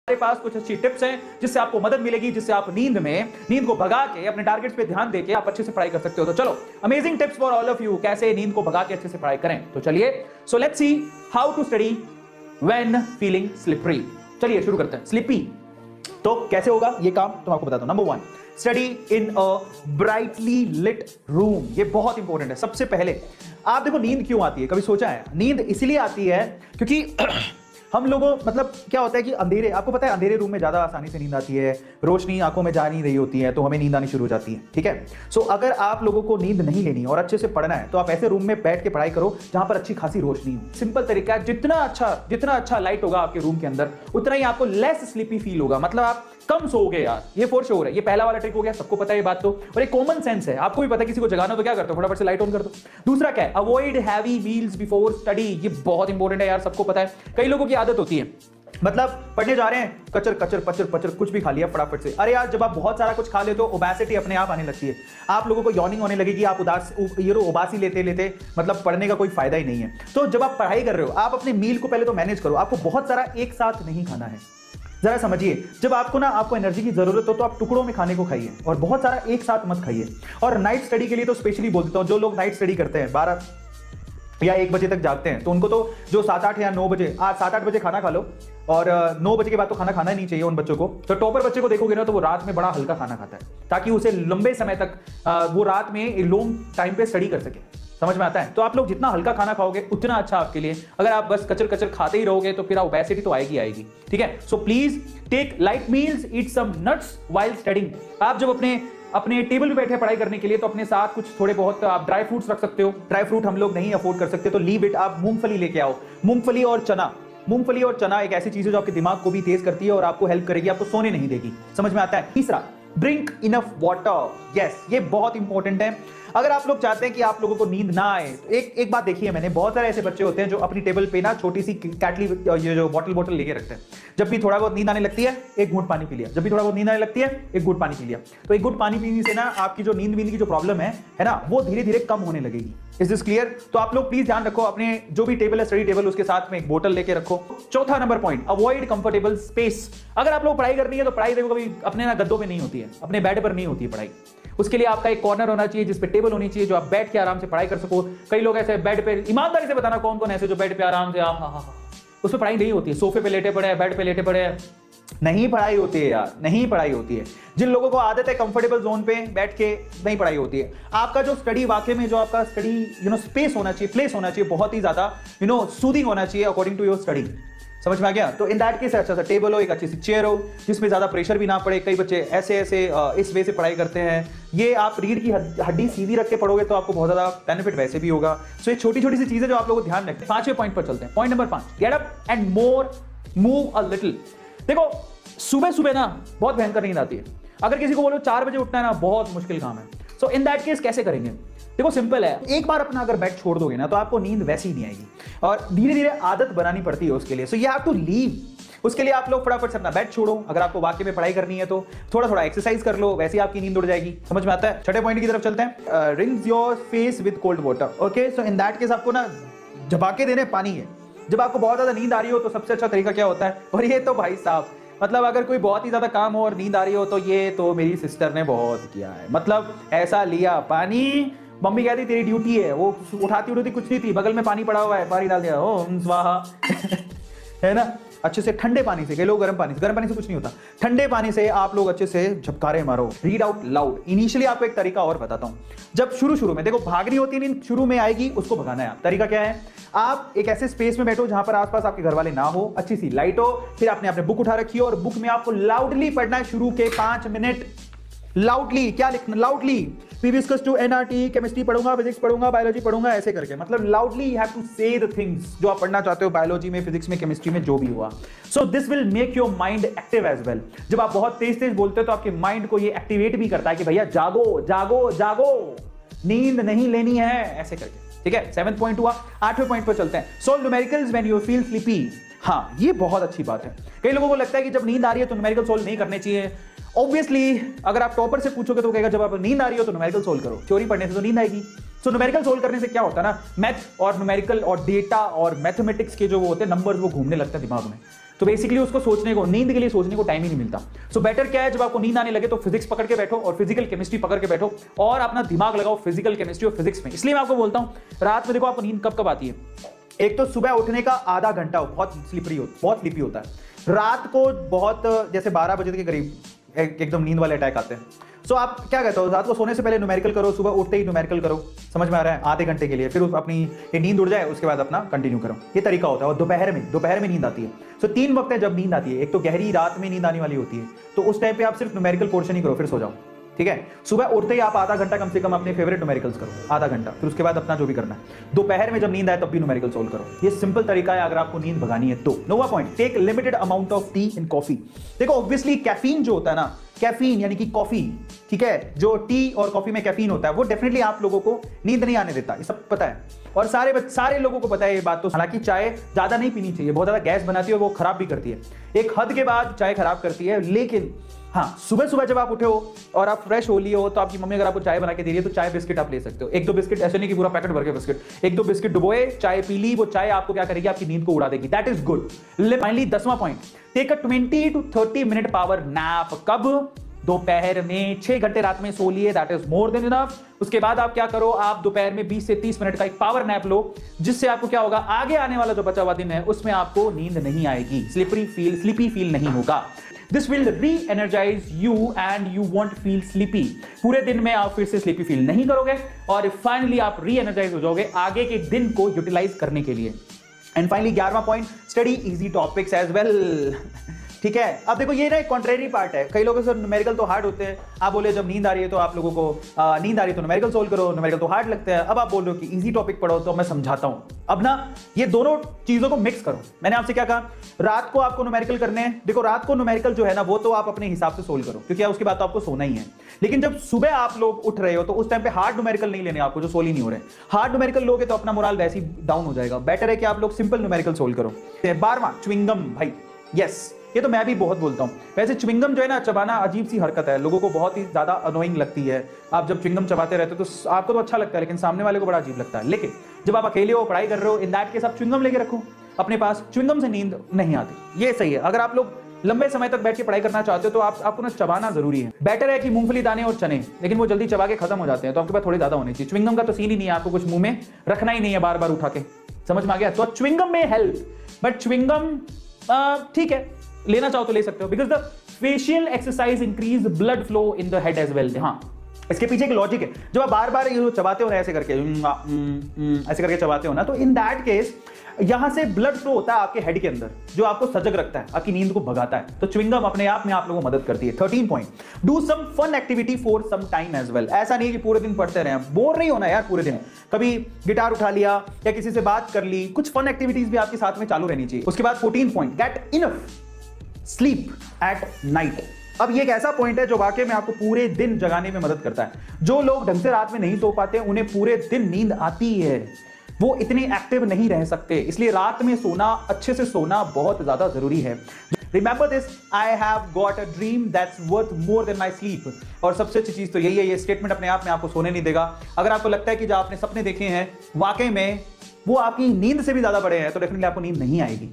हमारे पास कुछ अच्छी टिप्स हैं जिससे आपको मदद मिलेगी, जिससे आप नींद को भगा के अपने टारगेट्स पे ध्यान देके आप अच्छे से पढ़ाई कर सकते हो। तो चलो, amazing tips for all of you, कैसे नींद को भगा के अच्छे से पढ़ाई करें। तो चलिए, so let's see how to study when feeling slippery. चलिए शुरू करते हैं। स्लिपी तो कैसे होगा ये काम, तो मैं आपको बताता हूं। Number 1, study in a brightly lit room. ये बहुत इंपॉर्टेंट है। सबसे पहले आप देखो, नींद क्यों आती है, कभी सोचा है? नींद इसलिए आती है क्योंकि हम लोगों, मतलब क्या होता है कि अंधेरे, आपको पता है अंधेरे रूम में ज्यादा आसानी से नींद आती है, रोशनी आंखों में जा नहीं रही होती है, तो हमें नींद आनी शुरू हो जाती है। ठीक है, सो अगर आप लोगों को नींद नहीं लेनी और अच्छे से पढ़ना है तो आप ऐसे रूम में बैठ के पढ़ाई करो जहां पर अच्छी खासी रोशनी हो। सिंपल तरीका है, जितना अच्छा लाइट होगा आपके रूम के अंदर, उतना ही आपको लेस स्लीपी फील होगा, मतलब आप कम सोओगे यार। ये फॉर श्योर है। ये पहला वाला ट्रिक हो गया, सबको पता है ये बात तो, और एक कॉमन सेंस है, आपको भी पता है। किसी को जगाना तो क्या करते हो, फटाफट से लाइट ऑन कर दो। दूसरा क्या है, avoid heavy meals before study. ये बहुत इंपॉर्टेंट है यार, सबको पता है। कई लोगों की आदत होती है, मतलब पढ़ने जा रहे हैं, कचर कचर पचर पचर कुछ भी खा लिया फटाफट से। अरे यार, जब आप बहुत सारा कुछ खा लेते हो, ओबेसिटी अपने आप आने लगती है। आप लोगों को यॉर्निंग होने लगेगी, आप उबासी लेते लेते मतलब पढ़ने का कोई फायदा ही नहीं है। तो जब आप पढ़ाई कर रहे हो, आप अपने मील को पहले तो मैनेज करो। आपको बहुत सारा एक साथ नहीं खाना है, जरा समझिए। जब आपको एनर्जी की जरूरत हो तो आप टुकड़ों में खाने को खाइए, और बहुत सारा एक साथ मत खाइए। और नाइट स्टडी के लिए तो स्पेशली बोल देता हूं, जो लोग नाइट स्टडी करते हैं 12 या 1 बजे तक जागते हैं, तो उनको तो जो 7-8 या 9 बजे, 7-8 बजे खाना खा लो, और 9 बजे के बाद तो खाना खाना ही नहीं चाहिए उन बच्चों को। तो टॉपर बच्चे को देखोगे ना, तो वो रात में बड़ा हल्का खाना खाता है, ताकि उसे लंबे समय तक वो रात में लॉन्ग टाइम पे स्टडी कर सके। समझ में आता है? तो आप लोग जितना हल्का खाना खाओगे उतना अच्छा आपके लिए। अगर आप बस कचर कचर खाते ही रहोगे तो फिर ओबेसिटी तो आएगी आएगी। ठीक है, so please take light meals, eat some nuts while studying. आप जब अपने टेबल पे बैठे पढ़ाई करने के लिए, तो अपने साथ कुछ थोड़े बहुत आप ड्राई फ्रूट्स रख सकते हो। ड्राई फ्रूट हम लोग नहीं अफोर्ड कर सकते, तो लीव इट। आप मूंगफली लेके आओ। मूंगफली और चना एक ऐसी चीज है जो आपके दिमाग को भी तेज करती है और आपको हेल्प करेगी, आपको सोने नहीं देगी। समझ में आता है? तीसरा, ड्रिंक इनफ वाटर। यस, ये बहुत इंपॉर्टेंट है। अगर आप लोग चाहते हैं कि आप लोगों को नींद ना आए, तो एक बात देखी है मैंने, बहुत सारे ऐसे बच्चे होते हैं जो अपनी टेबल पे ना छोटी सी कैटली, ये जो बॉटल लेके रखते हैं। जब भी थोड़ा बहुत नींद आने लगती है, एक घूंट पानी पी लिया। जब भी थोड़ा बहुत नींद आने लगती है, एक घूंट पानी पी लिया। तो एक घूंट पानी पीने से ना आपकी जो नींद की जो प्रॉब्लम है ना, वो धीरे धीरे कम होने लगेगी। Is this clear? तो आप लोग प्लीज ध्यान रखो, अपने जो भी टेबल है, स्टडी टेबल, उसके साथ में एक बोतल लेके रखो। चौथा number point, avoid comfortable space. अगर आप लोग पढ़ाई करनी है तो पढ़ाई देखो कभी अपने ना गद्दों पे नहीं होती है, अपने बेड पर नहीं होती है पढ़ाई। उसके लिए आपका एक कॉर्नर होना चाहिए जिसपे टेबल होनी चाहिए, जो आप बैठ के आराम से पढ़ाई कर सको। कई लोग ऐसे बेड पे, ईमानदारी से बताना कौन कौन ऐसे जो बेड पे आराम से उस पर पढ़ाई नहीं होती है, सोफे पे लेटे पड़े हैं, बेड पे लेटे पड़े हैं, नहीं पढ़ाई होती है यार, नहीं पढ़ाई होती है। जिन लोगों को आदत है कंफर्टेबल जोन पे बैठ के, नहीं पढ़ाई होती है। आपका जो स्टडी वाकई में, जो आपका स्टडी स्पेस होना चाहिए, प्लेस होना चाहिए, बहुत ही ज्यादा सूदिंग होना चाहिए अकॉर्डिंग टू योर स्टडी। समझ में आ गया? तो इन दैट केस अच्छा सा टेबल हो, एक अच्छी सी चेयर हो जिसमें ज्यादा प्रेशर भी ना पड़े। कई बच्चे ऐसे इस वे से पढ़ाई करते हैं। ये आप रीढ़ की हड्डी सीधी रख के पढ़ोगे तो आपको बहुत ज्यादा बेनिफिट वैसे भी होगा। सो ये छोटी छोटी सी चीजें जो आप लोगों को ध्यान रखते हैं। 5वें पॉइंट पर चलते हैं। Point number 5, get up and move a little. देखो, सुबह ना बहुत भयंकर नींद आती है। अगर किसी को बोलो 4 बजे उठना है ना, बहुत मुश्किल काम है। सो इन दैट केस कैसे करेंगे? देखो, सिंपल है। एक बार अपना अगर बेड छोड़ दोगे ना, तो आपको नींद वैसी ही नहीं आएगी, और धीरे धीरे आदत बनानी पड़ती है उसके लिए। So you have to leave. उसके लिए आप लोग फटाफट से अपना बेड छोड़ो। अगर आपको वाकई में पढ़ाई करनी है तो थोड़ा थोड़ा एक्सरसाइज कर लो, वैसे ही आपकी नींद उड़ जाएगी। समझ में आता है? छठे पॉइंट की तरफ चलते हैं। Rinse your face with cold water. Okay, so in that case आपको ना झपाके देने पानी है। जब आपको बहुत ज्यादा नींद आ रही हो तो सबसे अच्छा तरीका क्या होता है? और ये तो भाई साहब, मतलब अगर कोई बहुत ही ज्यादा काम हो और नींद आ रही हो, तो ये तो मेरी सिस्टर ने बहुत किया है। मतलब ऐसा लिया पानी, मम्मी कहती तेरी ड्यूटी है, वो उठाती कुछ नहीं थी, बगल में पानी पड़ा हुआ है, पानी डाल दिया, ओम स्वाहा है ना। अच्छे से ठंडे पानी से, कई लोग गर्म पानी से कुछ नहीं होता, ठंडे पानी से आप लोग अच्छे से झपकारे मारो। Read out loud. इनिशियली आपको एक तरीका और बताता हूं। जब शुरू में देखो भागनी होती है नींद, शुरू में आएगी, उसको भगाना है। तरीका क्या है? आप एक ऐसे स्पेस में बैठो जहां पर आसपास आपके घर वाले ना हो, अच्छी सी लाइट हो, फिर आपने अपने बुक उठा रखी हो, और बुक में आपको लाउडली पढ़ना है शुरू के 5 मिनट। लाउडली क्या लिखना? Loudly previous to NRT, chemistry पढ़ूंगा, फिजिक्स पढ़ूंगा, बायोलॉजी पढ़ूंगा, ऐसे करके। मतलब loudly you have to say the things जो आप पढ़ना चाहते हो, बायोलॉजी में, फिजिक्स में, केमिस्ट्री में, जो भी हुआ। So this will make your mind active as well. जब आप बहुत तेज बोलते हो तो आपके माइंड को ये एक्टिवेट भी करता है कि भैया जागो जागो जागो, नींद नहीं लेनी है, ऐसे करके। ठीक है, 7th पॉइंट हुआ। 8वें पॉइंट पर चलते हैं। Solve numericals when you feel sleepy. हाँ, ये बहुत अच्छी बात है। कई लोगों को लगता है कि जब नींद आ रही है तो न्यूमेरिकल सॉल्व नहीं करने चाहिए। ऑब्वियसली अगर आप टॉपर से पूछोगे तो कहेगा जब आप नींद आ रही हो तो न्यूमेरिकल सोल्व करो, थ्योरी पढ़ने से तो नींद आएगी। सो न्यूमेरिकल सोल्व करने से क्या होता है ना, मैथ और न्यूमेरिकल और डेटा और मैथमेटिक्स के जो वो होते हैं नंबर्स, वो घूमने लगते हैं दिमाग में। तो बेसिकली उसको सोचने को, नींद के लिए सोचने को टाइम ही नहीं मिलता। सो बेटर क्या है, जब आपको नींद आने लगे तो फिजिक्स पकड़ के बैठो और फिजिकल केमिस्ट्री पकड़ के बैठो और अपना दिमाग लगाओ फिजिकल केमिस्ट्री और फिजिक्स में। इसलिए मैं आपको बोलता हूं रात में देखो आपको नींद कब कब आती है। एक तो सुबह उठने का आधा घंटा बहुत स्लीपी होता है। रात को बहुत जैसे 12 बजे के करीब एकदम नींद वाले अटैक आते हैं। सो आप क्या कहते हो, रात को सोने से पहले न्यूमेरिकल करो, सुबह उठते ही न्यूमेरिकल करो, समझ में आ रहा है, आधे घंटे के लिए, फिर अपनी ये नींद उड़ जाए उसके बाद अपना कंटिन्यू करो। ये तरीका होता है। और दोपहर में नींद आती है। सो 3 वक्त है जब नींद आती है। एक तो गहरी रात में नींद आने वाली होती है, तो उस टाइम पे आप सिर्फ न्यूमेरिकल पोर्शन ही करो, फिर सो जाओ, ठीक है। सुबह उठते ही आप आधा घंटा कम से कम अपने फेवरेट न्यूमेरिकल्स करो, आधा घंटा, फिर उसके बाद अपना जो भी करना है। दोपहर में जब नींद आए तब भी न्यूमेरिकल सोल्व करो। ये सिंपल तरीका है अगर आपको नींद भगानी है तो। नोवा point, take limited amount of tea in coffee. देखो ऑब्वियसली कैफीन जो होता है ना, कैफीन यानी कि कॉफी, ठीक है, जो टी और कॉफी में कैफीन होता है वो डेफिनेटली आप लोगों को नींद नहीं आने देता, ये सब पता है और सारे लोगों को पता है ये बात। तो हालांकि चाय ज्यादा नहीं पीनी चाहिए, बहुत ज्यादा गैस बनाती है, वो खराब भी करती है, एक हद के बाद चाय खराब करती है। लेकिन हाँ, सुबह सुबह जब आप उठे हो और आप फ्रेश हो लिए हो तो आपकी मम्मी अगर आपको चाय बना के दे रही है तो चाय बिस्किट आप ले सकते हो। 1-2 बिस्किट, ऐसे नहीं कि पूरा पैकेट भर के बिस्किट, 1-2 बिस्किट डुबोए, चाय पी ली, वो चाय आपको क्या करेगी, आपकी नींद को उड़ा देगी। That is good. फाइनली 10वां point, take a 20 to 30 minute power nap. कब? दोपहर में। 6 घंटे रात में सो लिए, that is more than enough. उसके बाद आप क्या करो, आप दोपहर में 20 से 30 मिनट का एक पावर नैप लो, जिससे आपको क्या होगा, आगे आने वाला जो बचा हुआ दिन है उसमें आपको नींद नहीं आएगी, स्लीपी फील नहीं होगा। This will re-energize you and you won't feel sleepy। पूरे दिन में आप फिर से स्लीपी फील नहीं करोगे और फाइनली आप री-एनर्जाइज हो जाओगे आगे के दिन को यूटिलाइज करने के लिए। एंड फाइनली 11वां point, study easy topics as well. ठीक है, अब देखो ये ना एक कॉन्ट्रेरी पार्ट है। कई लोगों से न्यूमेरिकल तो हार्ड होते हैं, आप बोले जब नींद आ रही है तो आप लोगों को नींद आ रही है तो न्यूमेरिकल सोल्व करो, न्यूमेरिकल तो हार्ड लगते हैं। अब आप बोल रहे हो कि इजी टॉपिक पढ़ो, तो मैं समझाता हूं। अब ना ये दोनों चीजों को मिक्स करो। मैंने आपसे क्या कहा, रात को आपको न्यूमेरिकल करने हैं। देखो रात को न्यूमेरिकल जो है ना वो तो आप अपने हिसाब से सोल्व करो, क्योंकि उसके बाद तो आपको सोना ही है। लेकिन जब सुबह आप लोग उठ रहे हो तो उस टाइम पे हार्ड न्यूमेरिकल नहीं लेने आपको, जो सोल्व ही नहीं हो रहे। हार्ड न्यूमेरिकल लोगे तो अपना मोरल वैसे ही डाउन हो जाएगा। बेटर है कि आप लोग सिंपल न्यूमेरिकल सोल्व करो। 12वां, च्युइंगम। भाई यस, ये तो मैं भी बहुत बोलता हूं। वैसे च्युइंगम जो है ना, चबाना अजीब सी हरकत है, लोगों को बहुत ही ज्यादा अनोइंग लगती है। आप जब च्युइंगम चबाते रहते हो तो आपको तो अच्छा लगता है, लेकिन सामने वाले को बड़ा अजीब लगता है। लेकिन जब आप अकेले हो, पढ़ाई कर रहे हो, इन दैट केस आप च्युइंगम लेके रखो अपने पास। च्युइंगम से नींद नहीं आती, ये सही है। अगर आप लोग लंबे समय तक बैठ के पढ़ाई करना चाहते हो तो आपको ना चबाना जरूरी है। बेटर है कि मूंगफली, दाने और चने, लेकिन वो जल्दी चबा के खत्म हो जाते हैं, तो आपके पास थोड़े ज्यादा होने चाहिए। च्युइंगम का तो सीन ही नहीं है, आपको कुछ मुंह में रखना ही नहीं है बार बार उठा के, समझ में आ गया। तो च्युइंगम में हेल्प, बट च्युइंगम ठीक है, लेना चाहो तो ले सकते हो, because the facial exercise increase blood flow in the head as well. हाँ, इसके पीछे एक लॉजिक है। जब आप बार बार ये चबाते हो ना, ऐसे करके चबाते हो ना, तो इन दैट केस यहां से ब्लड फ्लो होता है आपके हेड के अंदर, जो आपको सजग रखता है, आपकी नींद को भगाता है। तो च्युइंगम अपने आप में आप लोगों को मदद करती है। 13 point, do some fun activity for some time as well. ऐसा नहीं कि पूरे दिन पढ़ते रहे, बोर नहीं होना यार पूरे दिन। कभी गिटार उठा लिया या किसी से बात कर ली, कुछ फन एक्टिविटीज भी आपके साथ में चालू रहनी चाहिए। उसके बाद 14 point, get enough sleep at night. अब ये एक ऐसा पॉइंट है जो वाकई में आपको पूरे दिन जगाने में मदद करता है। जो लोग ढंग से रात में नहीं सो पाते, उन्हें पूरे दिन नींद आती है, वो इतने एक्टिव नहीं रह सकते। इसलिए रात में सोना, अच्छे से सोना बहुत ज्यादा जरूरी है। Remember this, I have got a dream that's worth more than my sleep। और सबसे अच्छी चीज तो यही है, ये स्टेटमेंट अपने आप में आपको सोने नहीं देगा। अगर आपको लगता है कि जो आपने सपने देखे हैं वाकई में वो आपकी नींद से भी ज्यादा बड़े हैं, तो डेफिनेटली आपको नींद नहीं आएगी।